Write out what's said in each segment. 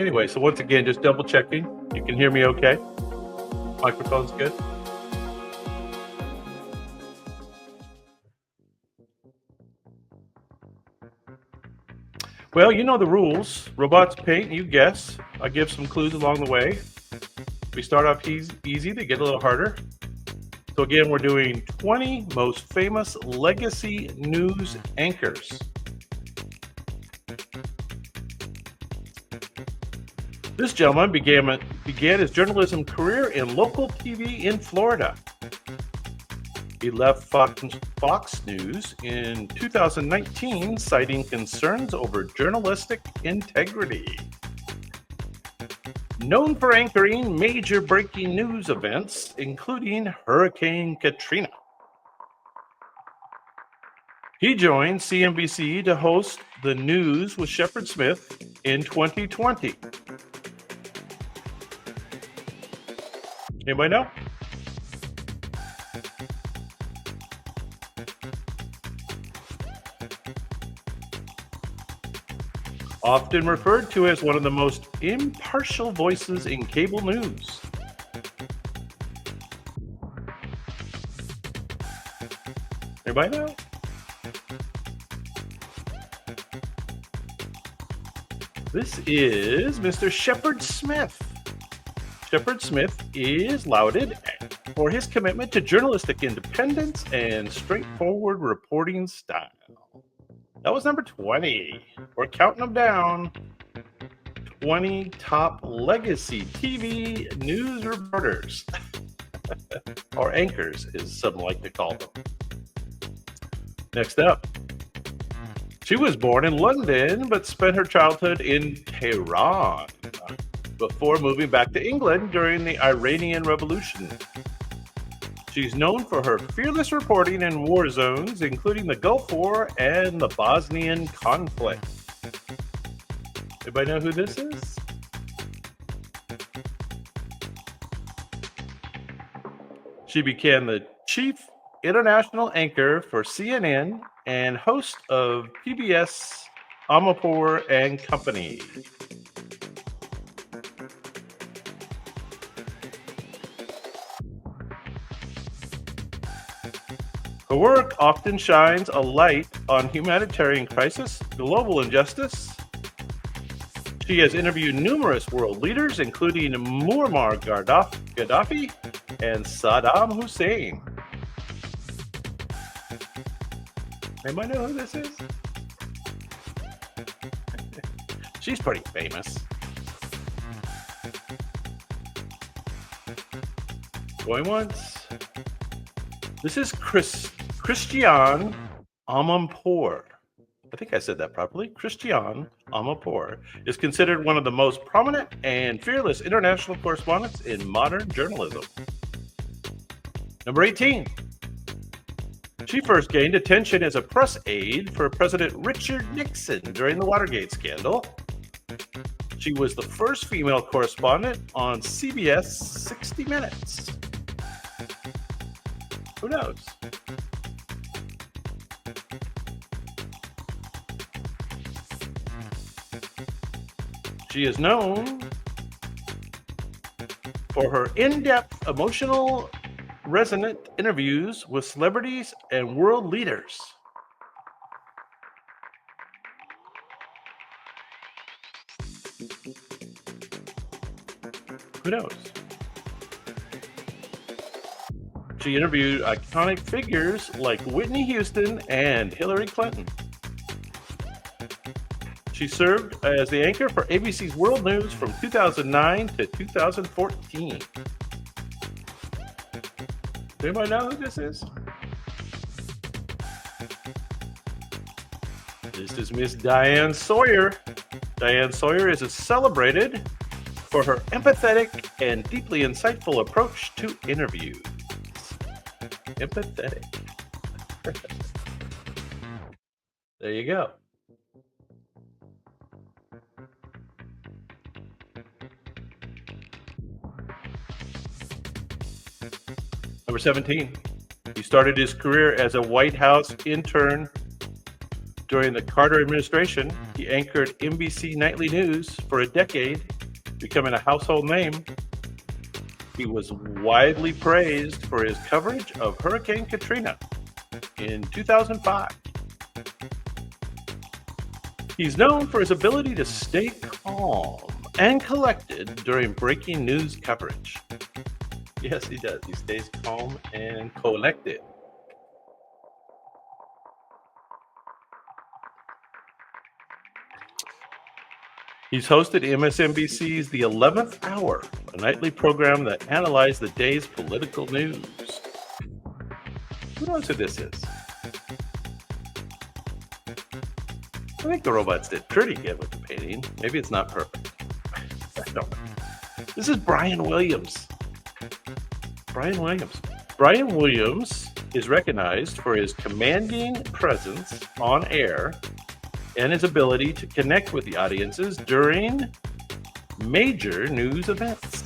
Anyway, so once again, just double checking. You can hear me okay? Microphone's good? Well, you know the rules. Robots paint, you guess. I give some clues along the way. We start off easy, they get a little harder. So again, we're doing 20 most famous legacy news anchors. This gentleman began his journalism career in local TV in Florida. He left Fox News in 2019, citing concerns over journalistic integrity. Known for anchoring major breaking news events, including Hurricane Katrina. He joined CNBC to host The News with Shepard Smith in 2020. Anybody know? Often referred to as one of the most impartial voices in cable news. Anybody know? This is Mr. Shepard Smith. Shepard Smith is lauded for his commitment to journalistic independence and straightforward reporting style. That was number 20. We're counting them down. 20 top legacy TV news reporters, or anchors, as some like to call them. Next up, she was born in London, but spent her childhood in Tehran before moving back to England during the Iranian Revolution. She's known for her fearless reporting in war zones, including the Gulf War and the Bosnian conflict. Anybody know who this is? She became the chief international anchor for CNN and host of PBS Amirpour and Company. Her work often shines a light on humanitarian crisis, global injustice. She has interviewed numerous world leaders, including Muammar Gaddafi and Saddam Hussein. Anybody know who this is? She's pretty famous. Going once. This is Christiane Amanpour. I think I said that properly. Christiane Amanpour is considered one of the most prominent and fearless international correspondents in modern journalism. Number 18. She first gained attention as a press aide for President Richard Nixon during the Watergate scandal. She was the first female correspondent on CBS 60 Minutes. Who knows? She is known for her in-depth, emotional, resonant interviews with celebrities and world leaders. Who knows? She interviewed iconic figures like Whitney Houston and Hillary Clinton. She served as the anchor for ABC's World News from 2009 to 2014. Does anybody know who this is? This is Miss Diane Sawyer. Diane Sawyer is celebrated for her empathetic and deeply insightful approach to interviews. Empathetic. There you go. Number 17. He started his career as a White House intern During the Carter administration, he anchored NBC Nightly News for a decade, becoming a household name. He was widely praised for his coverage of Hurricane Katrina in 2005. He's known for his ability to stay calm and collected during breaking news coverage. Yes, he does. He stays calm and collected. He's hosted MSNBC's The 11th Hour, a nightly program that analyzed the day's political news. Who knows who this is? I think the robots did pretty good with the painting. Maybe it's not perfect. I don't know. This is Brian Williams. Brian Williams is recognized for his commanding presence on air and his ability to connect with the audiences during major news events.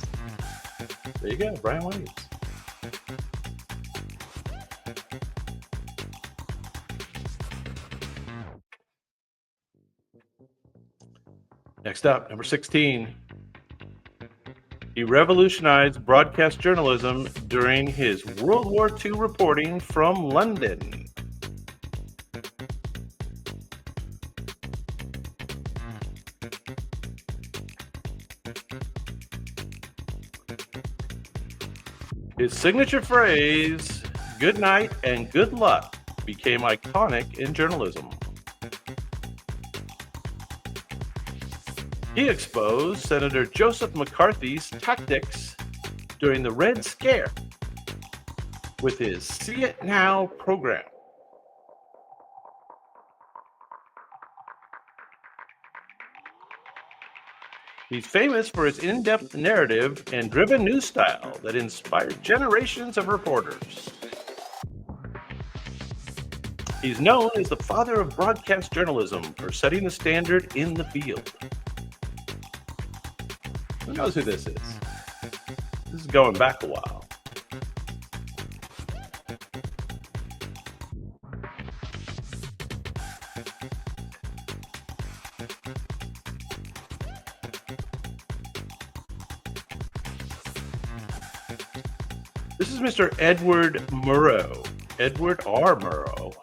There you go, Brian Williams. Next up, number 16. He revolutionized broadcast journalism during his World War II reporting from London. His signature phrase, "good night and good luck," became iconic in journalism. He exposed Senator Joseph McCarthy's tactics during the Red Scare with his See It Now program. He's famous for his in-depth narrative and driven news style that inspired generations of reporters. He's known as the father of broadcast journalism for setting the standard in the field. Who knows who this is? This is going back a while. This is Mr. Edward Murrow. Edward R. Murrow,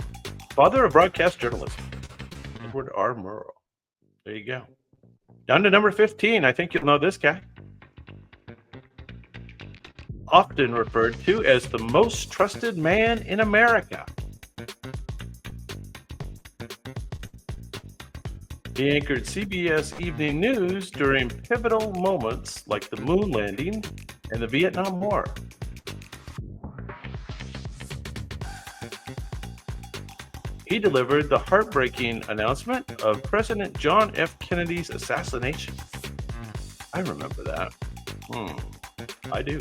father of broadcast journalism. Edward R. Murrow. There you go. Down to number 15. I think you'll know this guy. Often referred to as the most trusted man in America. He anchored CBS Evening News during pivotal moments like the moon landing and the Vietnam War. He delivered the heartbreaking announcement of President John F. Kennedy's assassination. I remember that. I do.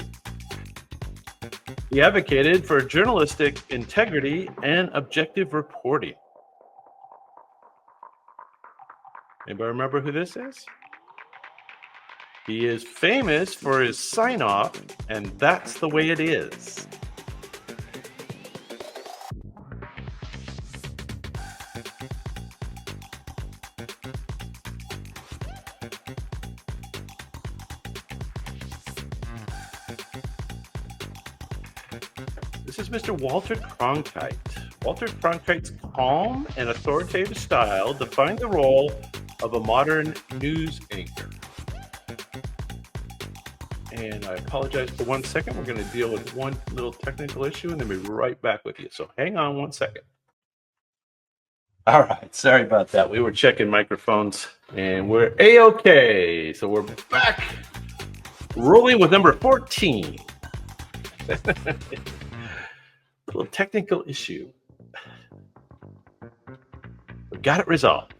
He advocated for journalistic integrity and objective reporting. Anybody remember who this is? He is famous for his sign-off, and that's the way it is. This is Mr. Walter Cronkite. Walter Cronkite's calm and authoritative style defined the role of a modern news anchor. And I apologize for 1 second. We're going to deal with one little technical issue and then be right back with you. So hang on 1 second. All right. Sorry about that. We were checking microphones and we're A-okay. So we're back rolling with number 14. Little technical issue. We got it resolved.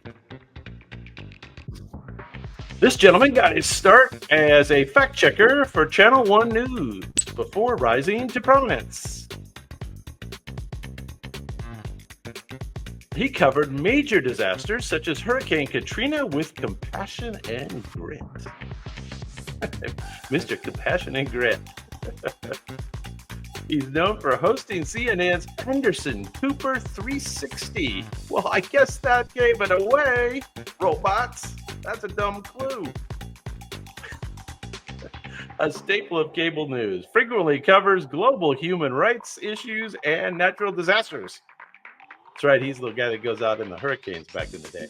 This gentleman got his start as a fact checker for Channel 1 News before rising to prominence. He covered major disasters such as Hurricane Katrina with compassion and grit. Mr. Compassion and Grit. He's known for hosting CNN's Anderson Cooper 360. Well, I guess that gave it away. Robots. That's a dumb clue. A staple of cable news, frequently covers global human rights issues and natural disasters. That's right, he's the guy that goes out in the hurricanes back in the day.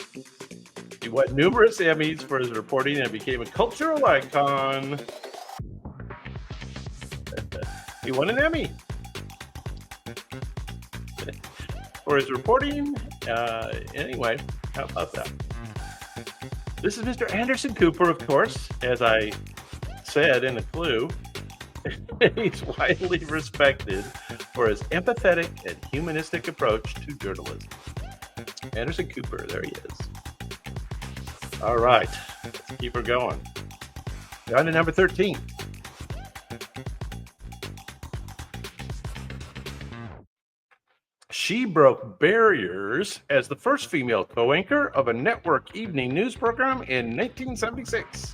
He won numerous Emmys for his reporting and became a cultural icon. He won an Emmy for his reporting. Anyway, how about that? This is Mr. Anderson Cooper, of course, as I said in the clue. He's widely respected for his empathetic and humanistic approach to journalism. Anderson Cooper, there he is. All right, let's keep her going. Down to number 13. She broke barriers as the first female co-anchor of a network evening news program in 1976.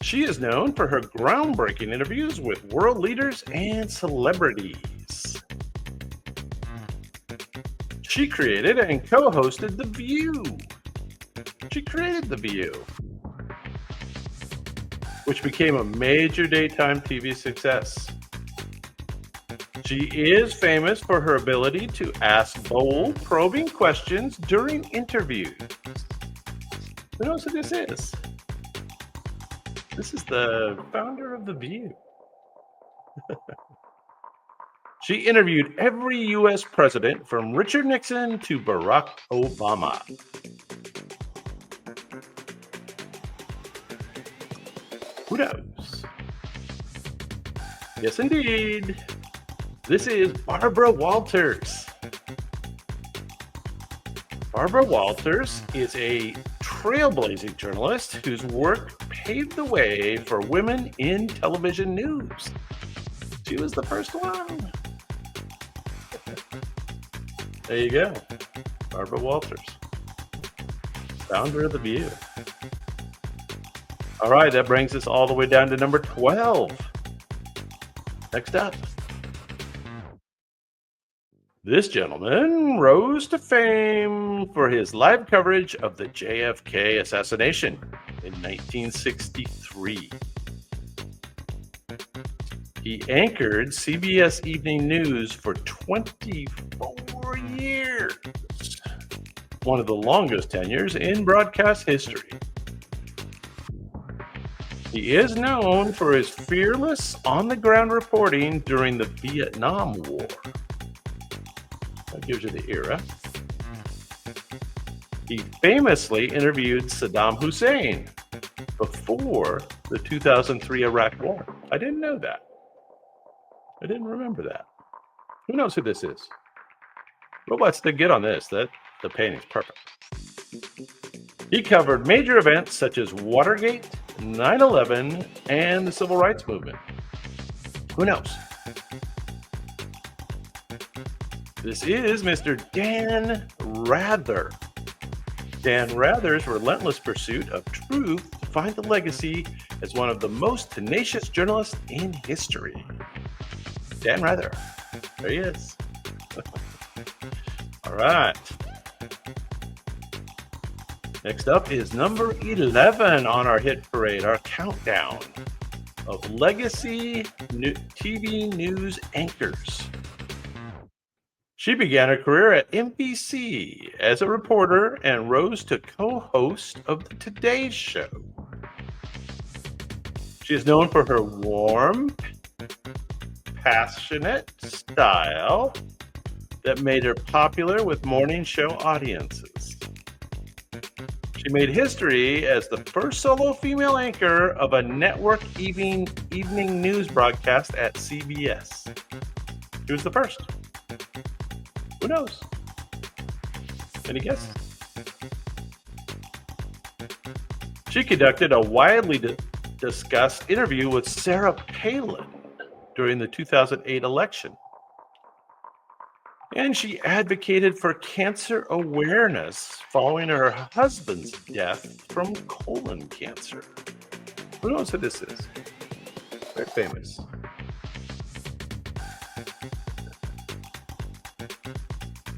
She is known for her groundbreaking interviews with world leaders and celebrities. She created and co-hosted The View. She created The View, which became a major daytime TV success. She is famous for her ability to ask bold, probing questions during interviews. Who knows who this is? This is the founder of The View. She interviewed every U.S. president from Richard Nixon to Barack Obama. Who knows? Yes, indeed. This is Barbara Walters. Barbara Walters is a trailblazing journalist whose work paved the way for women in television news. She was the first one. There you go. Barbara Walters, founder of The View. All right, that brings us all the way down to number 12. Next up. This gentleman rose to fame for his live coverage of the JFK assassination in 1963. He anchored CBS Evening News for 24 years, one of the longest tenures in broadcast history. He is known for his fearless on-the-ground reporting during the Vietnam War. That gives you the era. He famously interviewed Saddam Hussein before the 2003 Iraq War. I didn't know that. I didn't remember that. Who knows who this is? Robots did get on this. The painting's perfect. He covered major events such as Watergate, 9/11, and the Civil Rights Movement. Who knows? This is Mr. Dan Rather. Dan Rather's relentless pursuit of truth defined the legacy as one of the most tenacious journalists in history. Dan Rather. There he is. All right. Next up is number 11 on our hit parade, our countdown of legacy TV news anchors. She began her career at NBC as a reporter and rose to co-host of the Today Show. She is known for her warm, passionate style that made her popular with morning show audiences. She made history as the first solo female anchor of a network evening news broadcast at CBS. She was the first. Who knows? Any guesses? She conducted a widely discussed interview with Sarah Palin during the 2008 election. And she advocated for cancer awareness following her husband's death from colon cancer. Who knows who this is? Very famous.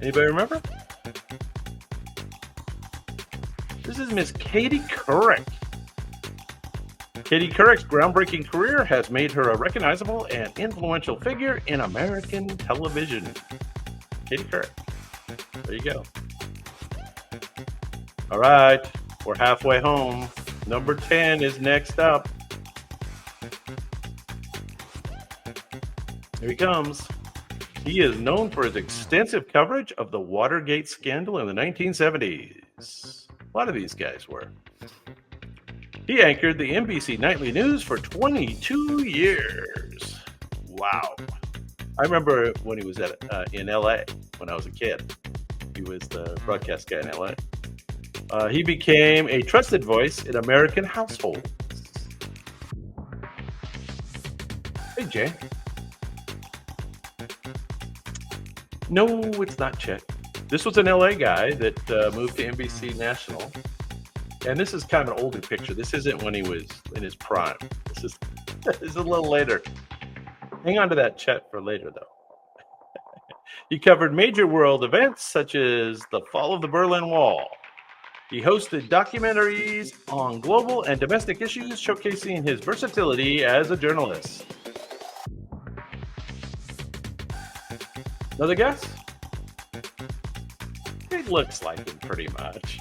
Anybody remember? This is Miss Katie Couric. Katie Couric's groundbreaking career has made her a recognizable and influential figure in American television. Katie Couric. There you go. All right, we're halfway home. Number 10 is next up. Here he comes. He is known for his extensive coverage of the Watergate scandal in the 1970s. A lot of these guys were. He anchored the NBC Nightly News for 22 years. Wow. I remember when he was in LA when I was a kid. He was the broadcast guy in LA. He became a trusted voice in American households. Hey, Jay. No, it's not Chet. This was an LA guy that moved to NBC National. And this is kind of an older picture. This isn't when he was in his prime. This is a little later. Hang on to that Chet for later, though. He covered major world events such as the fall of the Berlin Wall. He hosted documentaries on global and domestic issues, showcasing his versatility as a journalist. Another guess? It looks like him pretty much.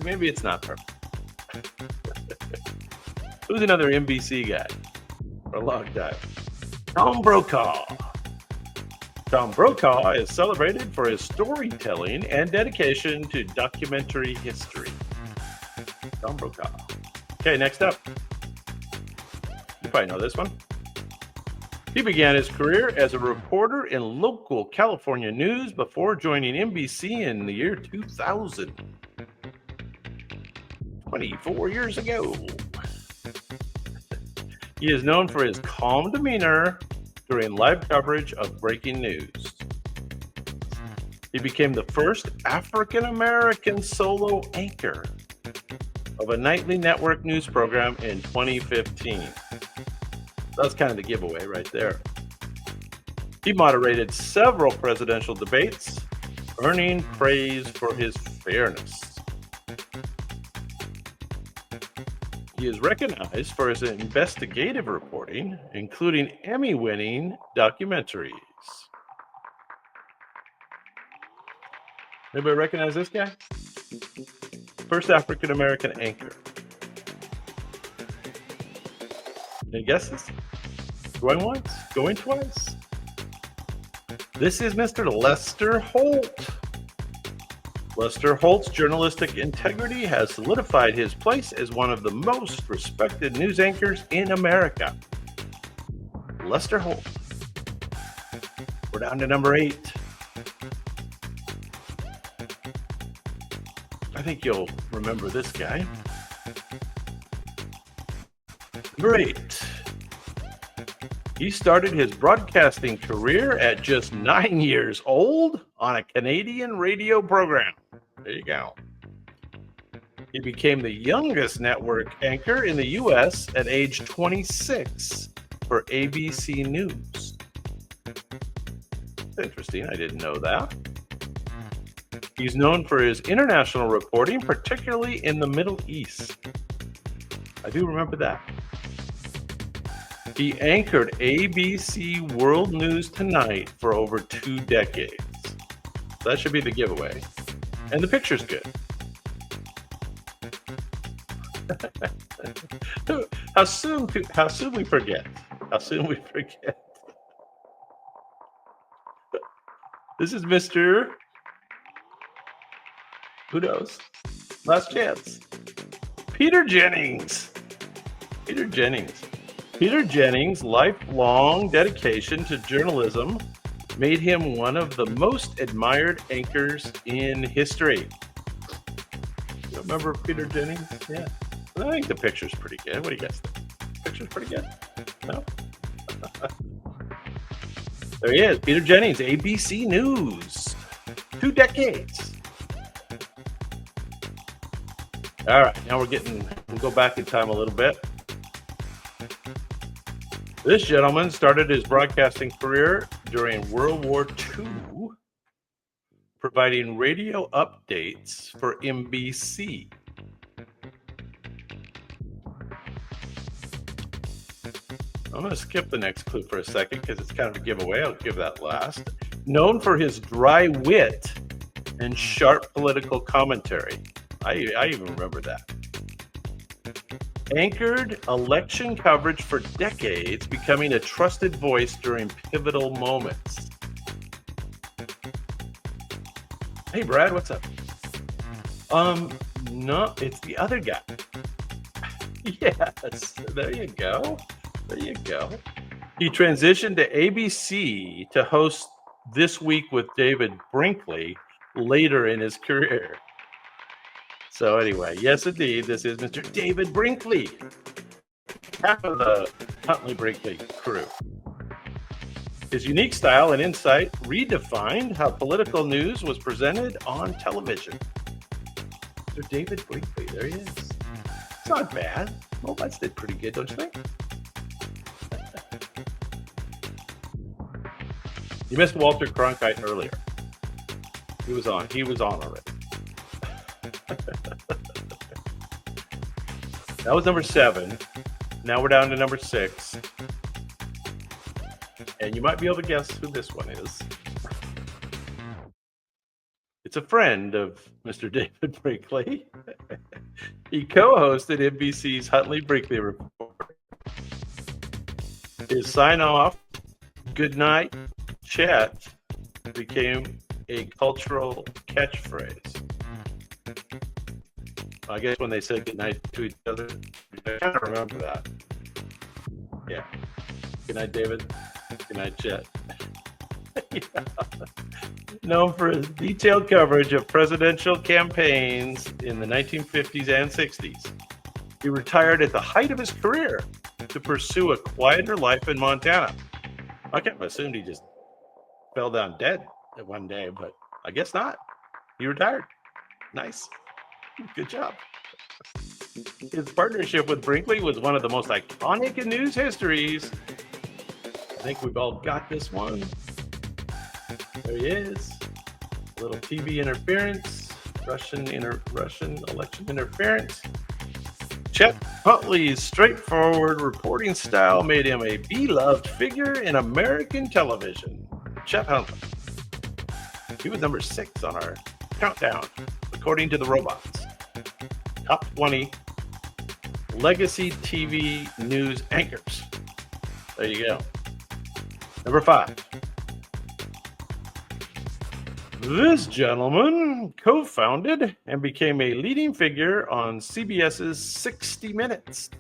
Maybe it's not perfect. Who's another NBC guy for a long time? Tom Brokaw. Tom Brokaw is celebrated for his storytelling and dedication to documentary history. Tom Brokaw. Okay, next up. You probably know this one. He began his career as a reporter in local California news before joining NBC in the year 2000. 24 years ago. He is known for his calm demeanor during live coverage of breaking news. He became the first African-American solo anchor of a nightly network news program in 2015. That's kind of the giveaway right there. He moderated several presidential debates, earning praise for his fairness. He is recognized for his investigative reporting, including Emmy-winning documentaries. Anybody recognize this guy? First African-American anchor. Any guesses? Going once? Going twice? This is Mr. Lester Holt. Lester Holt's journalistic integrity has solidified his place as one of the most respected news anchors in America. Lester Holt. We're down to number 8. I think you'll remember this guy. Number 8. He started his broadcasting career at just 9 years old on a Canadian radio program. There you go. He became the youngest network anchor in the U.S. at age 26 for ABC News. Interesting. I didn't know that. He's known for his international reporting, particularly in the Middle East. I do remember that. He anchored ABC World News Tonight for over 2 decades. That should be the giveaway. And the picture's good. How soon we forget. How soon we forget. This is Mr. Who knows? Last chance. Peter Jennings. Peter Jennings' lifelong dedication to journalism made him one of the most admired anchors in history. You remember Peter Jennings? Yeah. I think the picture's pretty good. What do you guys think? Picture's pretty good? No? There he is, Peter Jennings, ABC News. 2 decades. All right, now we'll go back in time a little bit. This gentleman started his broadcasting career during World War II, providing radio updates for NBC. I'm going to skip the next clue for a second because it's kind of a giveaway. I'll give that last. Known for his dry wit and sharp political commentary. I even remember that. Anchored election coverage for decades, becoming a trusted voice during pivotal moments. Hey, Brad, what's up? No, it's the other guy. Yes, there you go. There you go. He transitioned to ABC to host This Week with David Brinkley later in his career. So anyway, yes, indeed, this is Mr. David Brinkley, half of the Huntley Brinkley crew. His unique style and insight redefined how political news was presented on television. Mr. David Brinkley, there he is. It's not bad. Robots did pretty good, don't you think? You missed Walter Cronkite earlier. He was on already. That was number 7. Now we're down to number 6. And you might be able to guess who this one is. It's a friend of Mr. David Brinkley. He co-hosted NBC's Huntley Brinkley Report. His sign-off, "Good night, Chet," became a cultural catchphrase. I guess when they said goodnight to each other, I kind of remember that. Yeah. Good night, David. Good night, Chet. Yeah. Known for his detailed coverage of presidential campaigns in the 1950s and 60s. He retired at the height of his career to pursue a quieter life in Montana. I kind of assumed he just fell down dead one day, but I guess not. He retired. Nice. Good job. His partnership with Brinkley was one of the most iconic in news histories. I think we've all got this one. There he is. A little TV interference, Russian election interference. Chet Huntley's straightforward reporting style made him a beloved figure in American television. Chet Huntley. He was number 6 on our countdown, according to the robots. Top 20 legacy TV news anchors. There you go. Number 5. This gentleman co-founded and became a leading figure on CBS's 60 Minutes.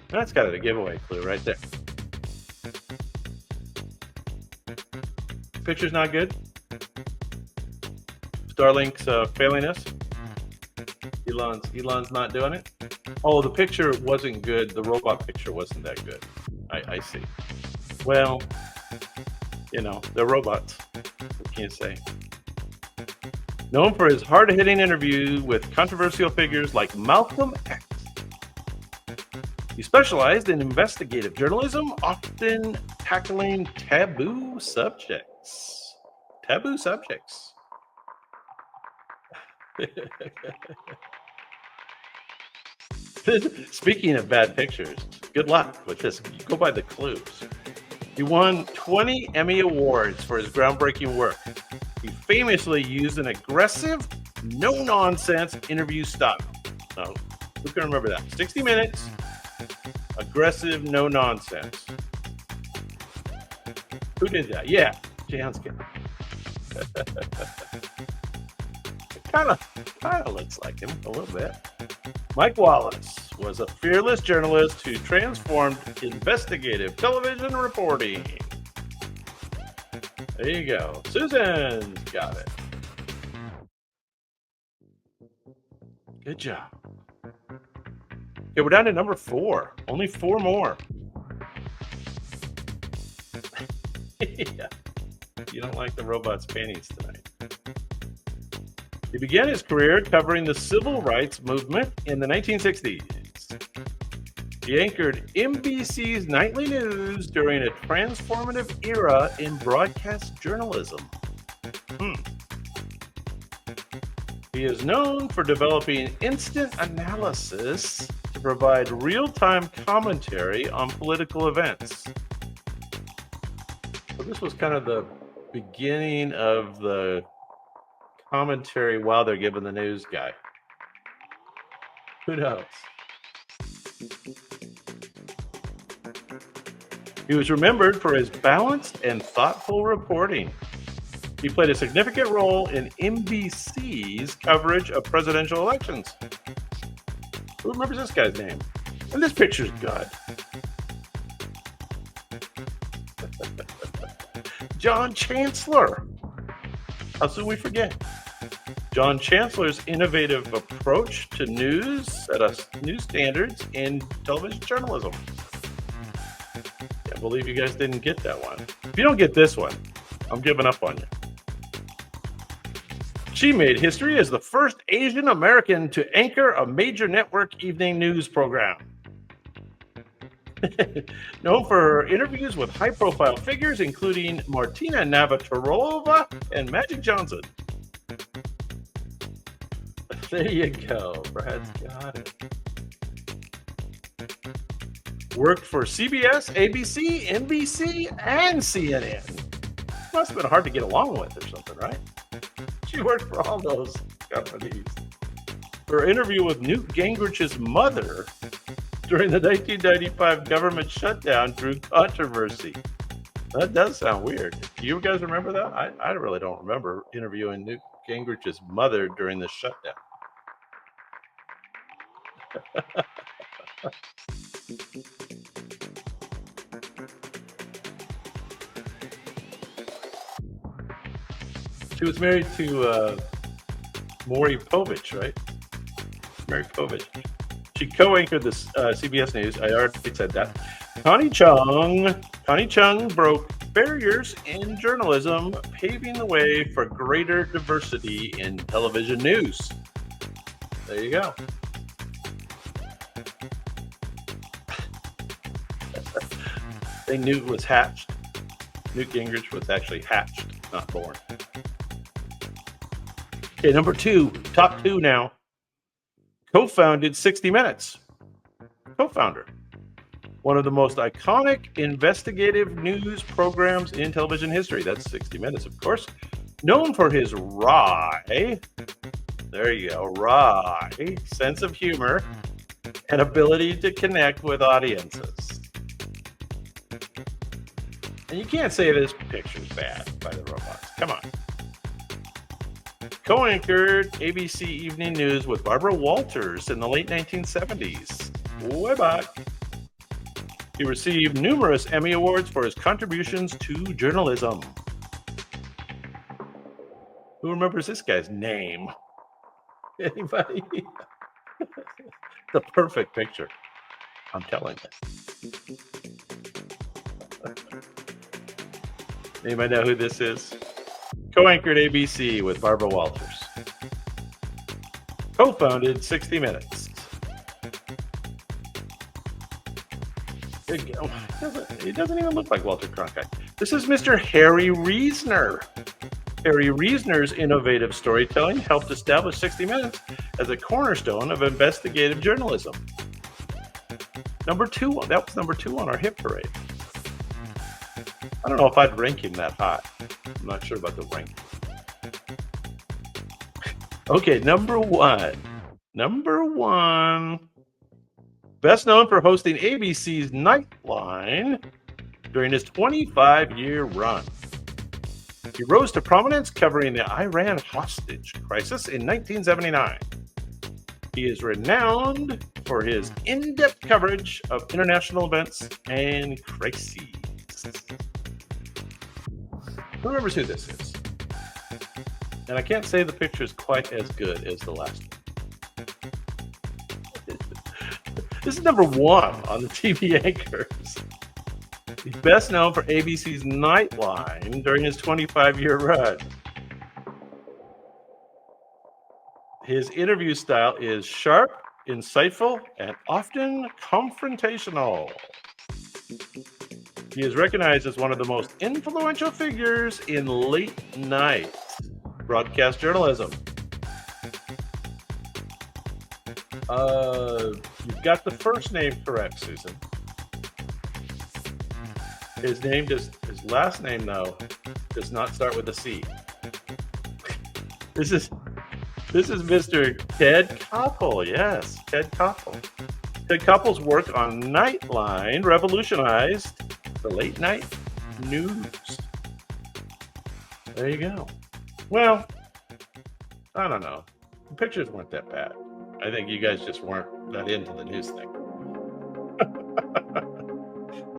That's kind of a giveaway clue right there. Picture's not good. Starlink's failing us. Elon's not doing it. Oh, the picture wasn't good. The robot picture wasn't that good. I see. Well, they're robots. What can you say? Known for his hard-hitting interview with controversial figures like Malcolm X. He specialized in investigative journalism, often tackling taboo subjects. Taboo subjects. Speaking of bad pictures, good luck with this. Go by the clues. He won 20 Emmy Awards for his groundbreaking work. He famously used an aggressive, no-nonsense interview style. Now, who can remember that? 60 Minutes, aggressive, no-nonsense. Who did that? Yeah, Jay Hanskin. Kind of looks like him a little bit. Mike Wallace was a fearless journalist who transformed investigative television reporting. There you go. Susan's got it. Good job. Okay, we're down to number 4. Only 4 more. Yeah. You don't like the robot's paintings tonight. He began his career covering the civil rights movement in the 1960s. He anchored NBC's nightly news during a transformative era in broadcast journalism. Hmm. He is known for developing instant analysis to provide real-time commentary on political events. So this was kind of the beginning of the commentary while they're giving the news guy. Who knows? He was remembered for his balanced and thoughtful reporting. He played a significant role in NBC's coverage of presidential elections. Who remembers this guy's name? And this picture's good. John Chancellor. How soon we forget? John Chancellor's innovative approach to news set us new standards in television journalism. Can't believe you guys didn't get that one. If you don't get this one, I'm giving up on you. She made history as the first Asian American to anchor a major network evening news program. Known for her interviews with high-profile figures, including Martina Navratilova and Magic Johnson. There you go. Brad's got it. Worked for CBS, ABC, NBC, and CNN. Must have been hard to get along with or something, right? She worked for all those companies. Her interview with Newt Gingrich's mother during the 1995 government shutdown drew controversy. That does sound weird. Do you guys remember that? I really don't remember interviewing Newt Gingrich's mother during the shutdown. She was married to Maury Povich, right? Maury Povich. She co-anchored the CBS News. I already said that. Connie Chung broke barriers in journalism, paving the way for greater diversity in television news. There you go. They knew it was hatched. Newt Gingrich was actually hatched, not born. Okay, number two, top two now. Co-founded 60 Minutes. Co-founder. One of the most iconic investigative news programs in television history. That's 60 Minutes, of course. Known for his wry, there you go, wry sense of humor and ability to connect with audiences. And you can't say this picture's bad by the robots. Come on. Co-anchored ABC Evening News with Barbara Walters in the late 1970s. Way back. He received numerous Emmy Awards for his contributions to journalism. Who remembers this guy's name? Anybody? The perfect picture. I'm telling you. Anybody know who this is? Co-anchored ABC with Barbara Walters. Co-founded 60 Minutes. It doesn't even look like Walter Cronkite. This is Mr. Harry Reasoner. Harry Reasoner's innovative storytelling helped establish 60 Minutes as a cornerstone of investigative journalism. Number two, that was number two on our hit parade. I don't know if I'd rank him that high. I'm not sure about the rank. Okay, number one. Number one. Best known for hosting ABC's Nightline during his 25-year run. He rose to prominence covering the Iran hostage crisis in 1979. He is renowned for his in-depth coverage of international events and crises. Who remembers who this is? And I can't say the picture is quite as good as the last one. This is number one on the TV anchors. He's best known for ABC's Nightline during his 25-year run. His interview style is sharp, insightful, and often confrontational. He is recognized as one of the most influential figures in late night broadcast journalism. You've got the first name correct, Susan. His last name though does not start with a C. This is Mr. Ted Koppel. Yes, Ted Koppel. Ted Koppel's work on Nightline revolutionized the late night news. There you go. Well, I don't know. The pictures weren't that bad. I think you guys just weren't that into the news thing.